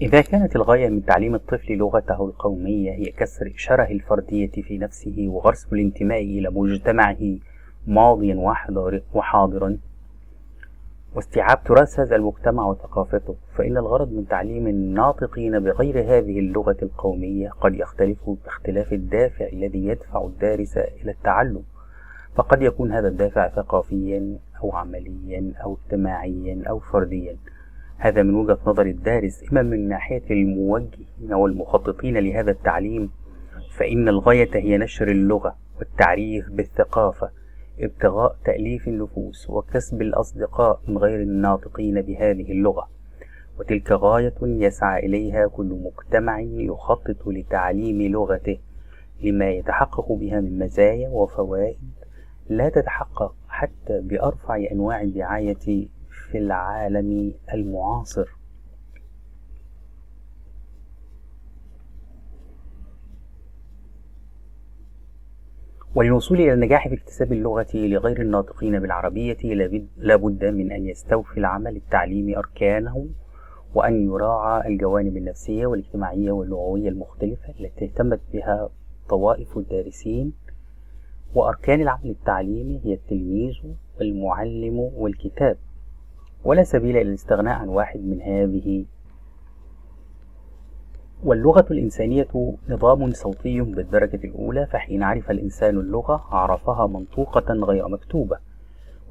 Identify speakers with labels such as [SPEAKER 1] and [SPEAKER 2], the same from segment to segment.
[SPEAKER 1] إذا كانت الغاية من تعليم الطفل لغته القومية هي كسر شره الفردية في نفسه وغرس الانتماء إلى مجتمعه ماضيا وحاضرا واستيعاب تراث هذا المجتمع وثقافته، فإن الغرض من تعليم الناطقين بغير هذه اللغة القومية قد يختلف باختلاف الدافع الذي يدفع الدارس إلى التعلم. فقد يكون هذا الدافع ثقافيا أو عمليا أو اجتماعيا أو فرديا، هذا من وجهة نظر الدارس. إما من ناحية الموجهين والمخططين لهذا التعليم فإن الغاية هي نشر اللغة والتعريف بالثقافة، ابتغاء تأليف النفوس وكسب الأصدقاء من غير الناطقين بهذه اللغة، وتلك غاية يسعى إليها كل مجتمع يخطط لتعليم لغته لما يتحقق بها من مزايا وفوائد لا تتحقق حتى بأرفع أنواع الدعاية في العالم المعاصر. وللوصول إلى النجاح في اكتساب اللغة لغير الناطقين بالعربية لابد من أن يستوفي العمل التعليمي أركانه، وأن يراعى الجوانب النفسية والاجتماعية واللغوية المختلفة التي اهتمت بها طوائف الدارسين. وأركان العمل التعليمي هي التلميذ والمعلم والكتاب، ولا سبيل إلى الاستغناء عن واحد من هذه. واللغة الإنسانية نظام صوتي بالدرجة الأولى، فحين عرف الإنسان اللغة عرفها منطوقة غير مكتوبة،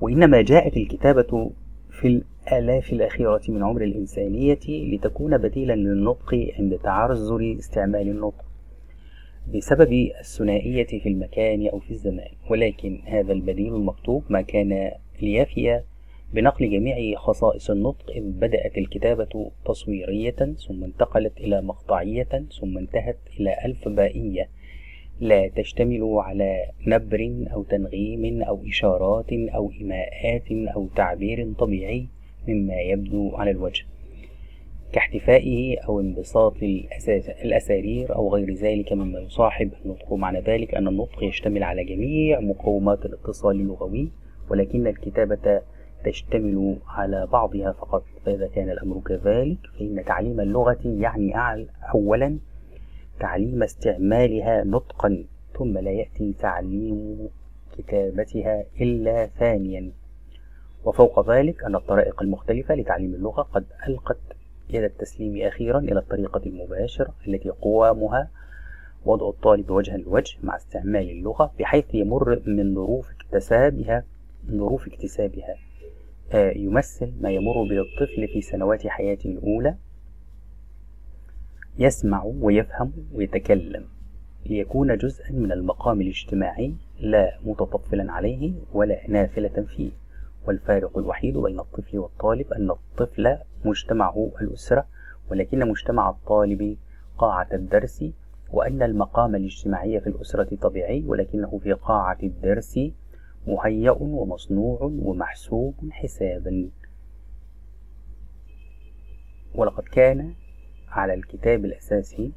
[SPEAKER 1] وإنما جاءت الكتابة في الآلاف الأخيرة من عمر الإنسانية لتكون بديلا للنطق عند تعذر استعمال النطق بسبب الثنائية في المكان أو في الزمان. ولكن هذا البديل المكتوب ما كان ليفي بنقل جميع خصائص النطق، إذ بدأت الكتابة تصويرية ثم انتقلت إلى مقطعية ثم انتهت إلى ألفبائية لا تشتمل على نبر أو تنغيم أو إشارات أو إيماءات أو تعبير طبيعي مما يبدو على الوجه كاحتفائه أو انبساط الأسارير أو غير ذلك مما يصاحب النطق. معنى ذلك أن النطق يشتمل على جميع مقومات الاتصال اللغوي، ولكن الكتابة تشتمل على بعضها فقط. فإذا كان الأمر كذلك فإن تعليم اللغة يعني أولا تعليم استعمالها نطقا، ثم لا يأتي تعليم كتابتها إلا ثانيا. وفوق ذلك أن الطرائق المختلفة لتعليم اللغة قد ألقت يد التسليم أخيرا إلى الطريقة المباشرة التي قوامها وضع الطالب وجها لوجه مع استعمال اللغة، بحيث يمر من ظروف اكتسابها يمثل ما يمر به الطفل في سنوات حياته الأولى، يسمع ويفهم ويتكلم ليكون جزءا من المقام الاجتماعي لا متطفلا عليه ولا نافلة فيه. والفارق الوحيد بين الطفل والطالب أن الطفل مجتمعه الأسرة، ولكن مجتمع الطالب قاعة الدرس، وأن المقام الاجتماعي في الأسرة طبيعي ولكنه في قاعة الدرس مهيأ ومصنوع ومحسوب حسابا. ولقد كان على الكتاب الأساسي